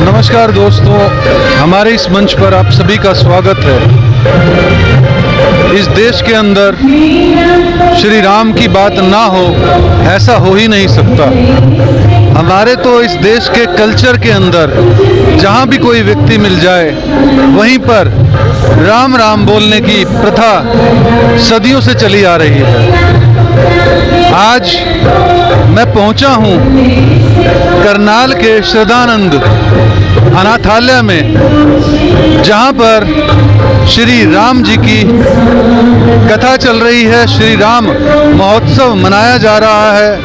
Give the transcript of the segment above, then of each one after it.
नमस्कार दोस्तों, हमारे इस मंच पर आप सभी का स्वागत है। इस देश के अंदर श्री राम की बात ना हो, ऐसा हो ही नहीं सकता। हमारे तो इस देश के कल्चर के अंदर जहाँ भी कोई व्यक्ति मिल जाए वहीं पर राम राम बोलने की प्रथा सदियों से चली आ रही है। आज मैं पहुंचा हूं करनाल के श्रद्धानंद अनाथालय में, जहां पर श्री राम जी की कथा चल रही है। श्री राम महोत्सव मनाया जा रहा है।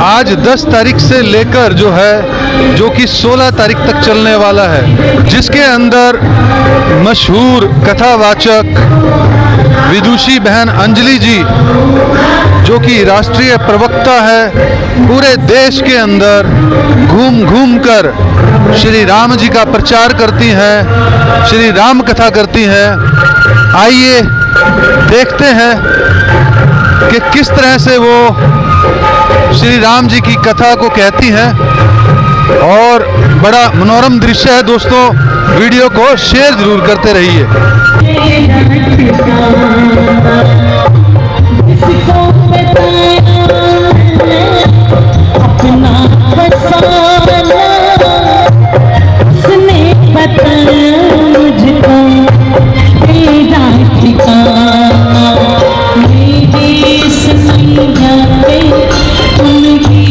आज 10 तारीख से लेकर जो कि 16 तारीख तक चलने वाला है, जिसके अंदर मशहूर कथावाचक विदुषी बहन अंजलि जी, जो कि राष्ट्रीय प्रवक्ता है, पूरे देश के अंदर घूम घूम कर श्री राम जी का प्रचार करती हैं, श्री राम कथा करती हैं। आइए देखते हैं कि किस तरह से वो श्री राम जी की कथा को कहती हैं। और बड़ा मनोरम दृश्य है दोस्तों, वीडियो को शेयर जरूर करते रहिए।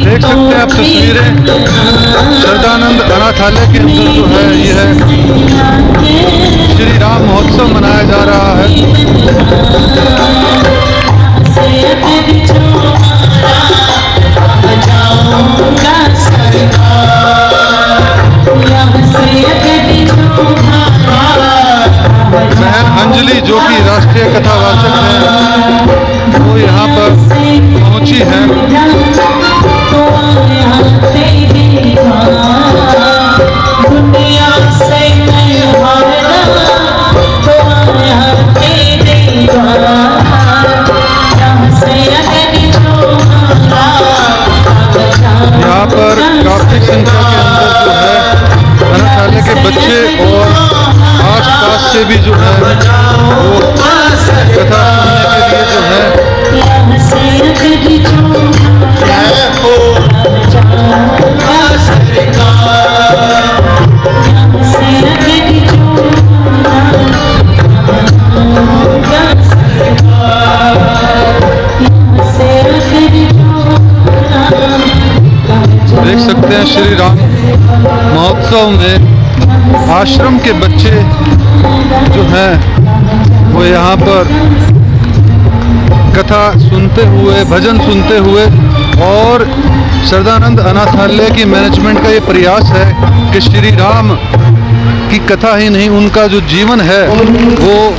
देख सकते हैं आप तस्वीरें श्रद्धानंद अनाथालय के अंदर जो है ये है श्री राम महोत्सव मनाया जा रहा है। बहन अंजलि, जो कि राष्ट्रीय कथावाचक है, वो यहाँ पर पहुंची है। यहाँ पर काफी संख्या के अंदर जो है अनाथालय के बच्चे और आसपास से भी जो है वो कथा सुनने के लिए जो है देख सकते हैं। श्री राम महोत्सव में आश्रम के बच्चे जो हैं वो यहाँ पर कथा सुनते हुए, भजन सुनते हुए, और श्रद्धानंद अनाथालय की मैनेजमेंट का ये प्रयास है कि श्री राम की कथा ही नहीं, उनका जो जीवन है वो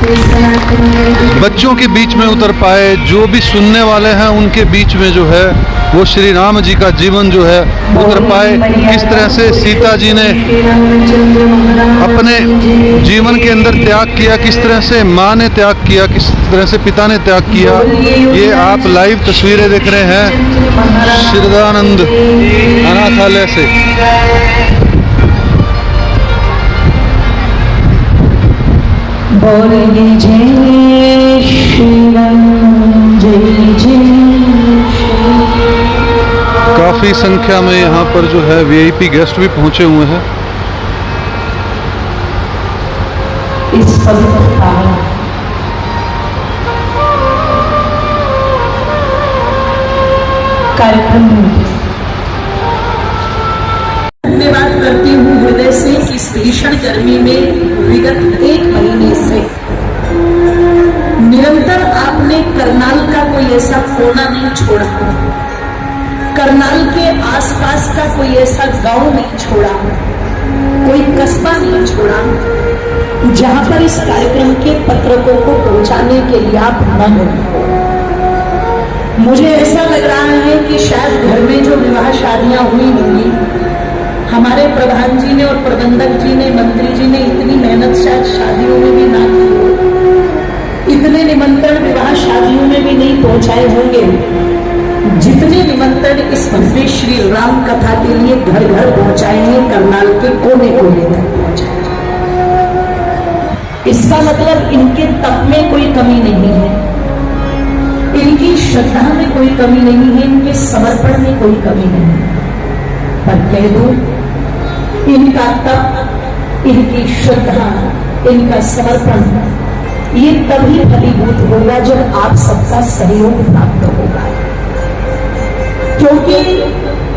बच्चों के बीच में उतर पाए। जो भी सुनने वाले हैं उनके बीच में जो है वो श्री राम जी का जीवन जो है उतर पाए। किस तरह से सीता जी ने अपने जीवन के अंदर त्याग किया, किस तरह से माँ ने त्याग किया, किस तरह से पिता ने त्याग किया, ये आप लाइव तस्वीरें देख रहे हैं श्रद्धानंद अनाथालय से। बोलिए जय श्री राम, जय जय। काफी संख्या में यहाँ पर जो है वीआईपी गेस्ट भी पहुंचे हुए हैं। इस पवित्र कार्यक्रम में धन्यवाद करती हूँ हृदय से कि इस भीषण गर्मी में विगत 1 महीने से निरंतर आपने करनाल का कोई ऐसा कोना नहीं छोड़ा, करनाल के आसपास का कोई ऐसा गांव नहीं छोड़ा, कोई कस्बा नहीं छोड़ा, जहां पर इस कार्यक्रम के पत्रकों को पहुंचाने के लिए आप न हो। मुझे ऐसा लग रहा है कि शायद घर में जो विवाह शादियां हुई होंगी, हमारे प्रधान जी ने और प्रबंधक जी ने, मंत्री जी ने इतनी मेहनत शायद शादियों में भी ना की हो, इतने निमंत्रण विवाह शादियों में भी नहीं पहुंचाए होंगे जितने निमंत्रण इस भव्य श्री राम कथा के लिए घर घर पहुंचाए हैं करनाल के मतलब इनके तप में कोई कमी नहीं है, इनकी श्रद्धा में कोई कमी नहीं है, इनके समर्पण में कोई कमी नहीं है। पर कह दो, इनका तप, इनकी श्रद्धा, इनका समर्पण ये तभी फलीभूत होगा जब आप सबका सहयोग प्राप्त होगा। क्योंकि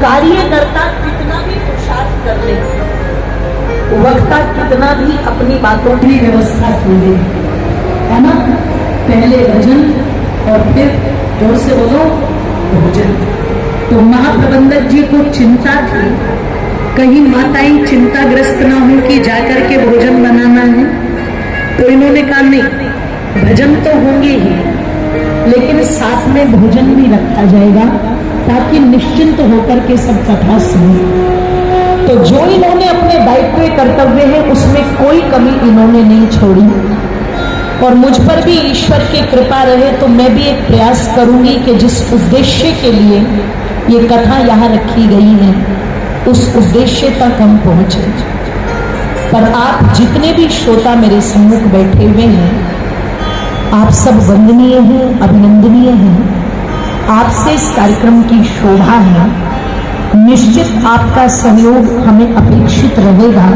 कार्यकर्ता कितना भी पुरुषार्थ कर ले, वक्ता कितना भी अपनी बातों की व्यवस्था खोले, है ना, पहले भजन और फिर जोर से बोलो भोजन। तो महाप्रबंधक जी को चिंता थी कहीं माताएं चिंताग्रस्त ना हो कि जाकर के भोजन बनाना है, तो इन्होंने कहा नहीं, भजन तो होंगे ही लेकिन साथ में भोजन भी रखा जाएगा ताकि निश्चिंत होकर के सब कथा सुने। तो जो इन्होंने अपने दायित्व कर्तव्य है उसमें कोई कमी इन्होंने नहीं छोड़ी। और मुझ पर भी ईश्वर की कृपा रहे तो मैं भी एक प्रयास करूंगी कि जिस उद्देश्य के लिए ये कथा यहाँ रखी गई है उस उद्देश्य तक हम पहुंचे। पर आप जितने भी श्रोता मेरे सम्मुख बैठे हुए हैं, आप सब वंदनीय हैं, अभिनंदनीय हैं। आपसे इस कार्यक्रम की शोभा है। निश्चित आपका सहयोग हमें अपेक्षित रहेगा।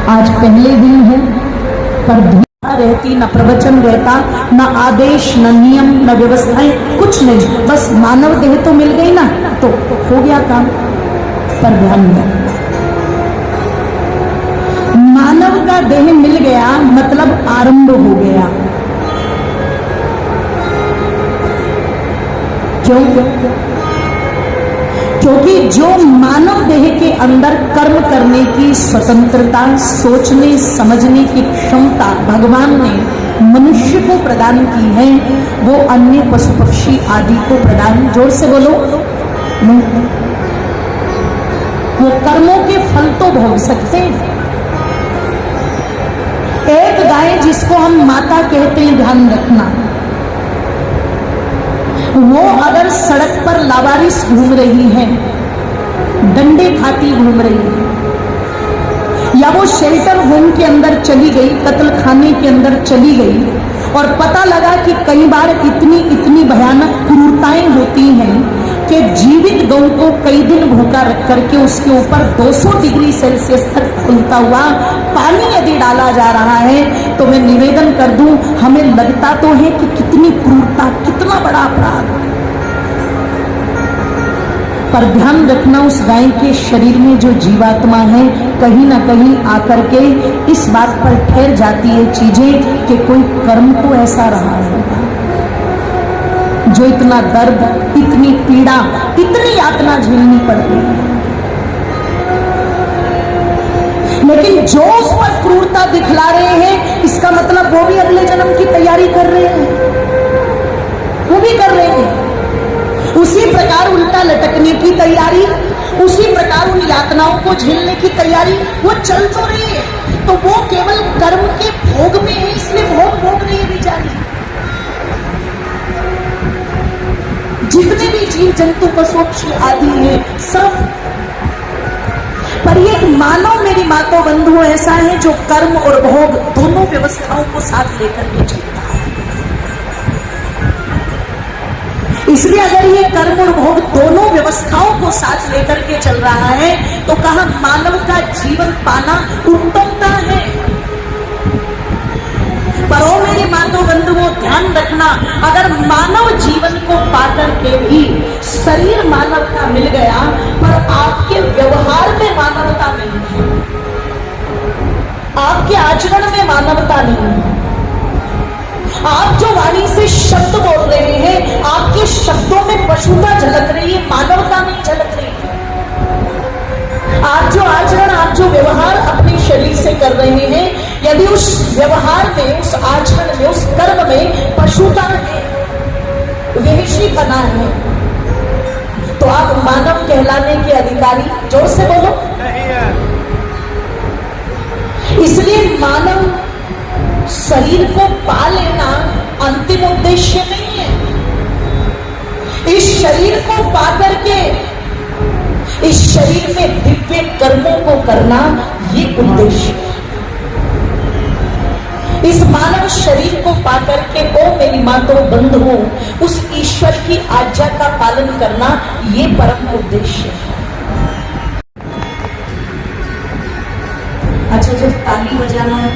आज पहले दिन है पर धूम रहती, न प्रवचन रहता, न आदेश, न नियम, न व्यवस्थाएं, कुछ नहीं, बस मानव देह तो मिल गई ना, तो हो गया काम। पर ध्यान रखना, मानव का देह मिल गया मतलब आरंभ हो गया। क्यों? क्योंकि जो मानव देह के अंदर कर्म करने की स्वतंत्रता, सोचने समझने की क्षमता भगवान ने मनुष्य को प्रदान की है, वो अन्य पशु पक्षी आदि को प्रदान, जोर से बोलो, नहीं। वो कर्मों के फल तो भोग सकते हैं। एक गाय जिसको हम माता कहते हैं, ध्यान रखना, वो अगर सड़क पर लावारिस घूम रही है, डंडे खाती घूम रही है, या वो शेल्टर होम के अंदर चली गई, कत्ल खाने के अंदर चली गई, और पता लगा कि कई बार इतनी भयानक क्रूरताएं होती हैं कि जीवित गौ को कई दिन भूखा रख करके उसके ऊपर 200 डिग्री सेल्सियस तक खुलता हुआ पानी यदि डाला जा रहा है, तो मैं निवेदन कर दूं, हमें लगता तो है कि कितनी क्रूरता, कितना बड़ा अपराध। पर ध्यान रखना, उस गाय के शरीर में जो जीवात्मा है कहीं ना कहीं आकर के इस बात पर ठहर जाती है चीजें कि कोई कर्म तो ऐसा रहा होगा जो इतना दर्द, इतनी पीड़ा, इतनी यातना झेलनी पड़ती है। लेकिन जो उस पर क्रूरता दिखला रहे हैं, इसका मतलब वो भी अगले जन्म की तैयारी कर रहे हैं, वो भी कर रहे हैं। उसी प्रकार उल्टा लटकने की तैयारी, उसी प्रकार उन यातनाओं को झेलने की तैयारी वो चल तो रही है। तो वो केवल कर्म के भोग में है, इसलिए भोग रही है बेचारी। जितने भी जीव जंतु पशु पक्षी आदि है सब। पर ये मानव मेरी माता बंधु ऐसा है जो कर्म और भोग दोनों व्यवस्थाओं को साथ लेकर के चलता है। इसलिए अगर ये कर्म और भोग दोनों व्यवस्थाओं को साथ लेकर के चल रहा है तो कहा मानव का जीवन पाना उत्तमता है। पर ओ मेरे मातो बंधुओं, ध्यान रखना, अगर मानव जीवन को पाकर के भी शरीर मानव का मिल गया पर आपके व्यवहार में मानवता नहीं है, आपके आचरण में मानवता नहीं है, आप जो वाणी से शब्द बोल रहे हैं आपके शब्दों में पशुता झलक रही है, मानवता नहीं झलक रही है। आप जो आचरण, आप जो व्यवहार अपने शरीर से कर रहे हैं, यदि उस व्यवहार में, उस आचरण में, उस कर्म में पशुता है, वेहशीपना है, तो आप मानव कहलाने के अधिकारी, जोर से बोलो, नहीं है। इसलिए मानव शरीर को पा लेना अंतिम उद्देश्य नहीं है। इस शरीर को पा करके इस शरीर में दिव्य कर्मों को करना ये उद्देश्य है। इस मानव शरीर को पाकर के ओ मेरी मातो बंधुओं, उस ईश्वर की आज्ञा का पालन करना ये परम उद्देश्य है। अच्छा, जब ताली बजाना है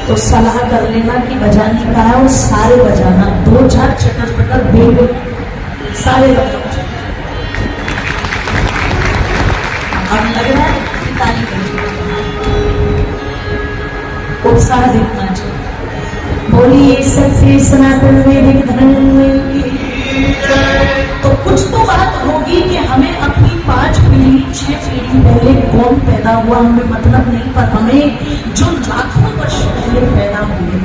तो सलाह कर लेना कि बजाने का है और सारे बजाना, 2-4 चटर पटर बेबे सारे बजाओ। अब लग रहा है कि ताली बजाना, उत्साह दिखना चाहिए। बोलिए सच्चे सनातन वैदिक धर्म की। तो कुछ तो बात होगी कि हमें अपनी 5 पीढ़ी 6 पीढ़ी पहले कौन पैदा हुआ हमें मतलब नहीं, पर हमें जो लाखों वर्ष पहले पैदा हुए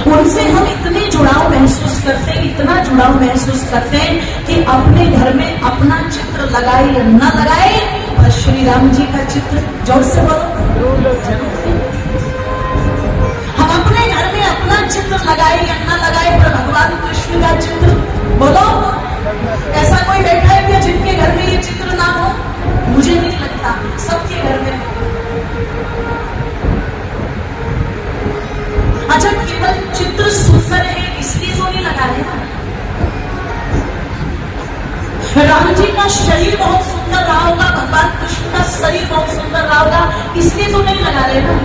उनसे हम इतने जुड़ाव महसूस करते हैं, इतना जुड़ाव महसूस करते हैं कि अपने घर में अपना चित्र लगाए या न लगाए, पर श्री राम जी का चित्र जोर से बोलो हम अपने घर में अपना चित्र लगाए या न लगाए, पर भगवान कृष्ण का चित्र बोलो। ऐसा कोई बैठा है क्या जिनके घर में ये चित्र ना हो? मुझे नहीं लगता, सबके घर में। अच्छा, केवल चित्र सुंदर है इसलिए तो नहीं लगा रहे ना। राम जी का शरीर बहुत सुंदर रहा होगा, भगवान कृष्ण का शरीर बहुत सुंदर रहा होगा, इसलिए तो नहीं लगा रहे ना।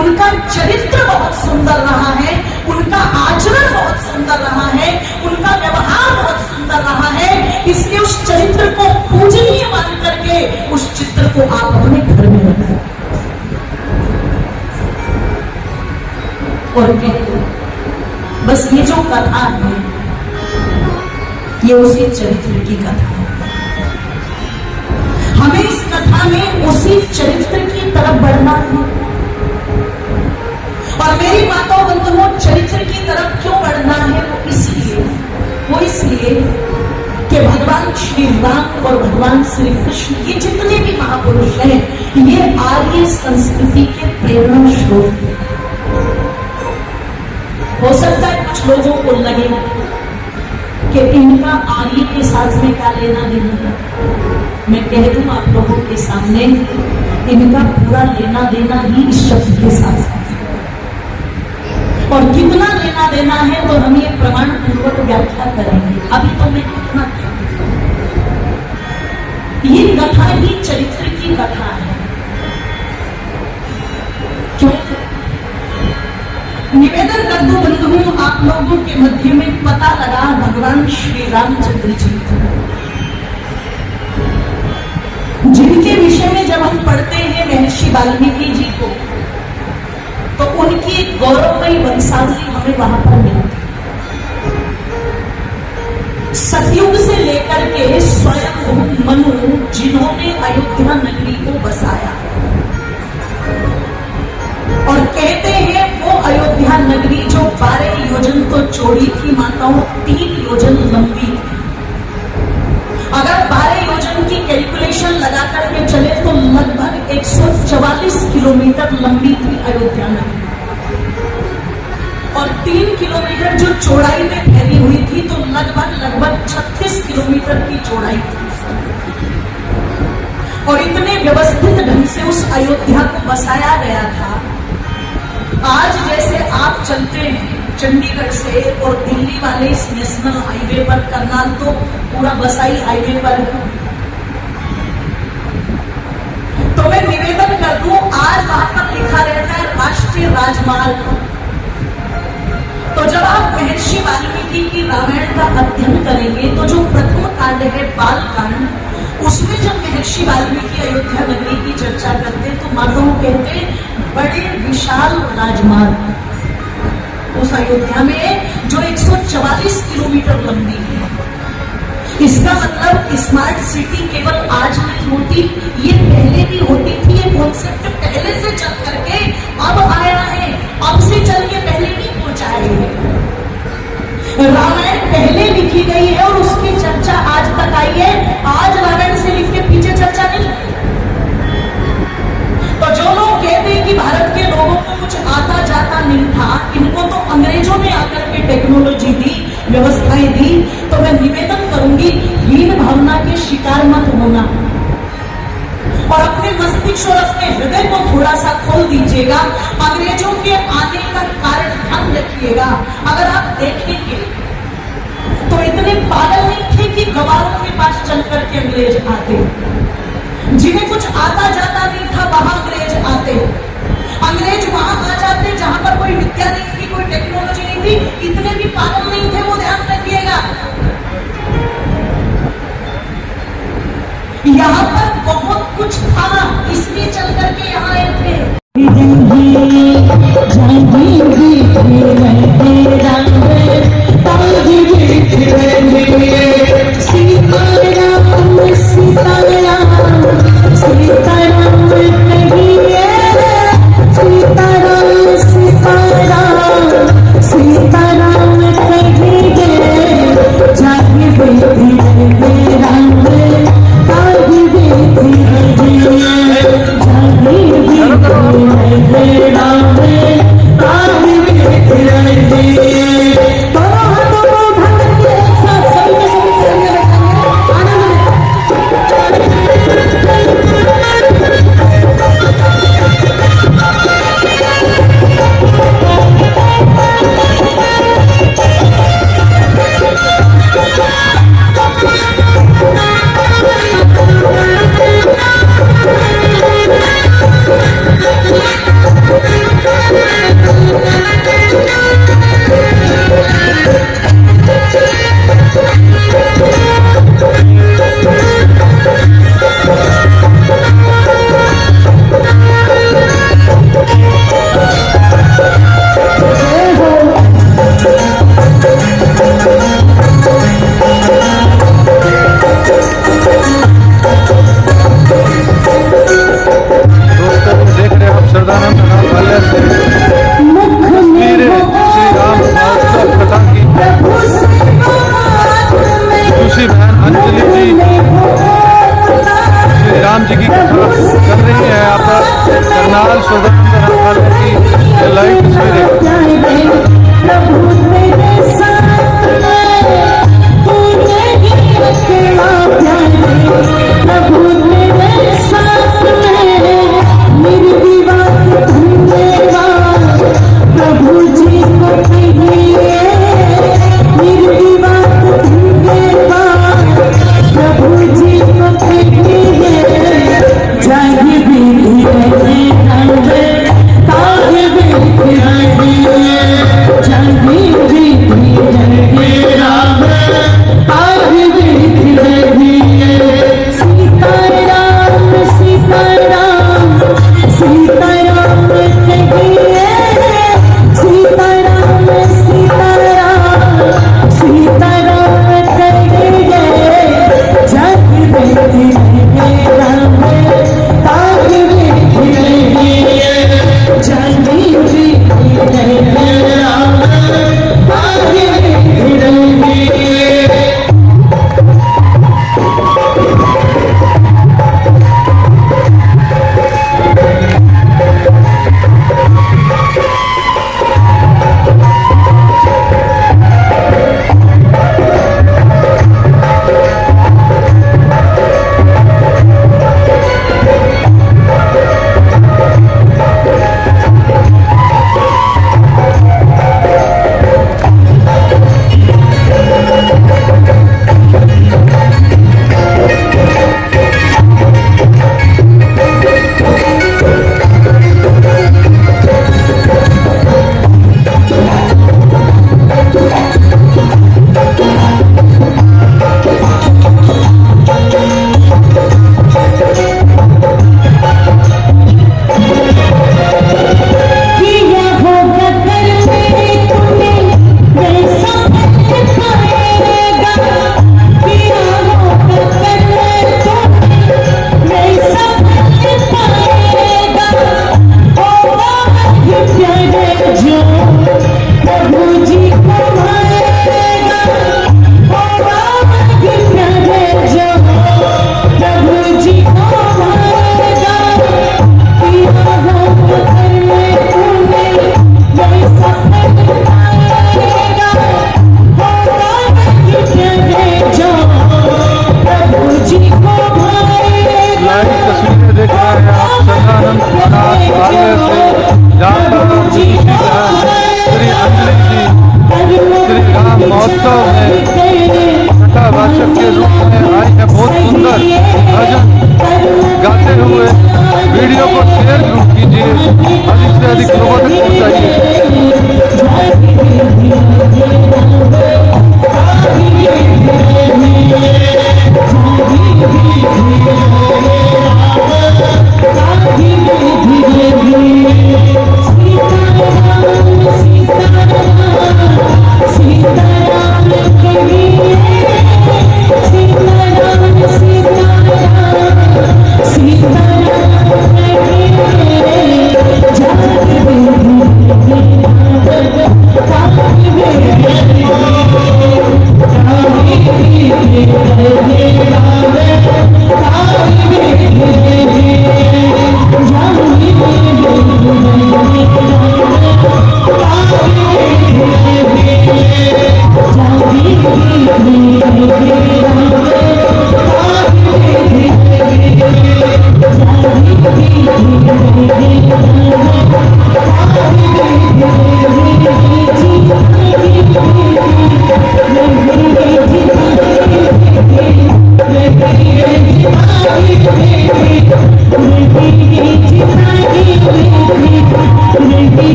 उनका चरित्र बहुत सुंदर रहा है, उनका आचरण बहुत सुंदर रहा है, उनका व्यवहार बहुत सुंदर रहा है, इसलिए उस चरित्र को पूजनीय मान करके उस चित्र को आप अपने घर में रखें। और बस ये जो कथा है ये उसी चरित्र की कथा है। हमें इस कथा में उसी चरित्र की तरफ बढ़ना है। और मेरी माताओं बंधुओं, चरित्र की तरफ क्यों बढ़ना है? वो इसलिए कि भगवान श्री राम और भगवान श्री कृष्ण, ये जितने भी महापुरुष हैं, ये आर्य संस्कृति के प्रेरणा स्रोत हैं। हो सकता है कुछ लोगों को लगे कि इनका आर्य के साथ में क्या लेना देना। मैं कह दूं आप लोगों के सामने, इनका पूरा लेना देना ही इस शब्द के साथ है। और कितना लेना देना है तो हम ये प्रमाण पूर्वक व्याख्या करेंगे। अभी तो मैं कितना, ये कथा ही चरित्र की कथा है। क्यों? निवेदन कर दो बंधुओं, आप लोगों के मध्य में पता लगा भगवान श्री रामचंद्र जी जिनके विषय में जब हम पढ़ते हैं महर्षि वाल्मीकि जी को, तो उनकी एक गौरवमयी वंशावली हमें वहां पर मिलती है। सतयुग से लेकर के स्वयं मनु जिन्होंने अयोध्या नगरी को बसाया, और कहते हैं वो अयोध्या नगरी जो 12 योजन तो चौड़ी थी माताओं, 3 योजन लंबी थी। अगर 12 योजन की कैलकुलेशन लगा करके चले तो लगभग 144 किलोमीटर लंबी थी अयोध्या नगरी, और 3 किलोमीटर जो चौड़ाई में फैली हुई थी, तो लगभग 36 किलोमीटर की चौड़ाई थी। और इतने व्यवस्थित ढंग से उस अयोध्या को बसाया गया था। आज जैसे आप चलते हैं चंडीगढ़ से और दिल्ली वाले इस नेशनल हाईवे पर, करनाल तो पूरा बसाई हाईवे पर, तो मैं निवेदन कर दूं, आज वहां पर लिखा रहता है राष्ट्रीय राजमार्ग। तो जब आप महर्षि वाल्मीकि की रामायण का अध्ययन करेंगे तो जो प्रथम कांड है बाल कांड, उसमें जब महर्षि वाल्मीकि अयोध्या नगरी की चर्चा करते तो माताओं कहते बड़े विशाल राजमार्ग उस अयोध्या में जो 144 किलोमीटर लंबी है। इसका मतलब स्मार्ट सिटी केवल आज नहीं होती, ये पहले भी होती थी। ये कॉन्सेप्ट पहले से चल करके अब आया है, अब से चल के पहले नहीं पहुंचा है। रामायण पहले लिखी गई है और उसकी चर्चा आज तक आई है। आज रामायण से लिख के पीछे चर्चा नहीं। तो जो लोग कहते हैं कि भारत के लोगों को कुछ आता जाता नहीं था, इनको तो अंग्रेजों ने आकर के टेक्नोलॉजी दी, व्यवस्थाएं दी, तो मैं निवेदन करूंगी हीन भावना के शिकार मत होना। और अपने मस्तिष्क और अपने हृदय को थोड़ा सा खोल दीजिएगा। अंग्रेजों के आने का कारण ध्यान रखिएगा। अगर आप देखेंगे तो इतने पागल नहीं थे कि गवारों के पास चल करके अंग्रेज आते। जिन्हें कुछ आता जाता नहीं था वहां अंग्रेज आते। अंग्रेज वहां आ जाते जहां पर कोई विद्या नहीं थी, कोई टेक्नोलॉजी नहीं थी। इतने भी पागल नहीं थे, वो ध्यान रखिएगा। यहाँ पर बहुत कुछ था, इसलिए चल करके यहाँ आए थे। राम जी की कथा कर रही है। यहाँ पर करनाल शोभायात्रा की लाइव तस्वीरें।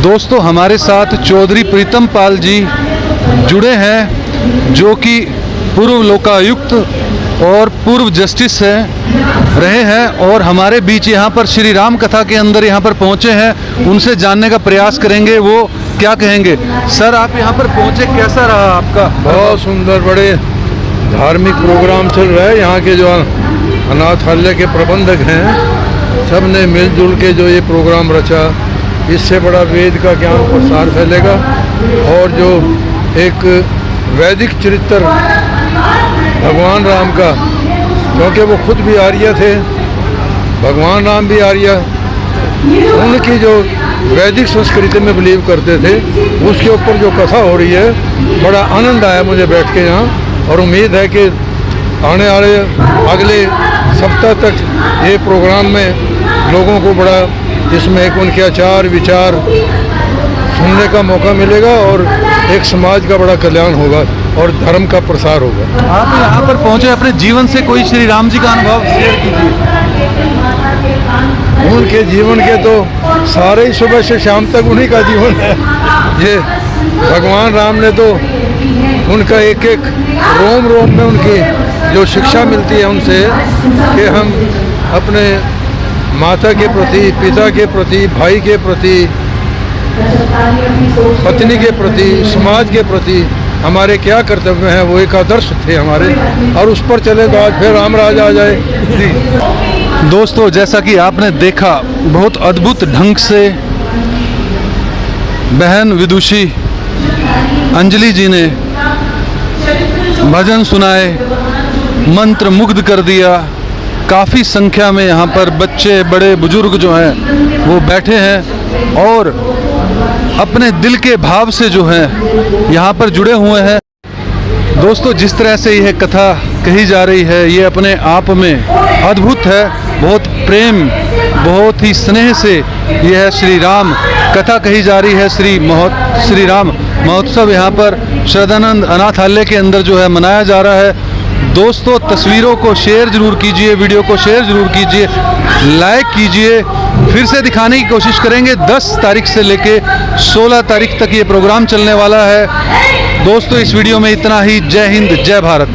दोस्तों, हमारे साथ चौधरी प्रीतम पाल जी जुड़े हैं, जो कि पूर्व लोकायुक्त और पूर्व जस्टिस रहे हैं और हमारे बीच यहाँ पर श्री राम कथा के अंदर यहाँ पर पहुँचे हैं। उनसे जानने का प्रयास करेंगे वो क्या कहेंगे। सर, आप यहाँ पर पहुँचे, कैसा रहा आपका? बहुत सुंदर, बड़े धार्मिक प्रोग्राम चल रहा है। यहाँ के जो अनाथालय के प्रबंधक हैं, सब ने मिलजुल के जो ये प्रोग्राम रचा, इससे बड़ा वेद का ज्ञान प्रसार फैलेगा। और जो एक वैदिक चरित्र भगवान राम का, क्योंकि वो खुद भी आर्य थे, भगवान राम भी आर्य, उनकी जो वैदिक संस्कृति में बिलीव करते थे, उसके ऊपर जो कथा हो रही है, बड़ा आनंद आया मुझे बैठ के यहाँ। और उम्मीद है कि आने वाले अगले सप्ताह तक ये प्रोग्राम में लोगों को बड़ा इसमें एक उनके आचार विचार सुनने का मौका मिलेगा और एक समाज का बड़ा कल्याण होगा और धर्म का प्रसार होगा। आप यहाँ पर पहुँचे, अपने जीवन से कोई श्री राम जी का अनुभव शेयर कीजिए। उनके जीवन के तो सारे ही सुबह से शाम तक उन्हीं का जीवन है। ये भगवान राम ने तो उनका एक एक रोम रोम में उनकी जो शिक्षा मिलती है उनसे, कि हम अपने माता के प्रति, पिता के प्रति, भाई के प्रति, पत्नी के प्रति, समाज के प्रति हमारे क्या कर्तव्य हैं, वो एक आदर्श थे हमारे, और उस पर चले तो आज फिर राम राज आ जाए। जी दोस्तों, जैसा कि आपने देखा, बहुत अद्भुत ढंग से बहन विदुषी अंजलि जी ने भजन सुनाए, मंत्र मुग्ध कर दिया। काफ़ी संख्या में यहाँ पर बच्चे, बड़े, बुजुर्ग जो हैं वो बैठे हैं और अपने दिल के भाव से जो हैं यहाँ पर जुड़े हुए हैं। दोस्तों, जिस तरह से यह कथा कही जा रही है, ये अपने आप में अद्भुत है। बहुत प्रेम, बहुत ही स्नेह से यह श्री राम कथा कही जा रही है। श्री राम महोत्सव यहाँ पर श्रद्धानंद अनाथालय के अंदर जो है मनाया जा रहा है। दोस्तों, तस्वीरों को शेयर ज़रूर कीजिए, वीडियो को शेयर ज़रूर कीजिए, लाइक कीजिए। फिर से दिखाने की कोशिश करेंगे। 10 तारीख से लेके 16 तारीख तक ये प्रोग्राम चलने वाला है। दोस्तों, इस वीडियो में इतना ही। जय हिंद, जय भारत।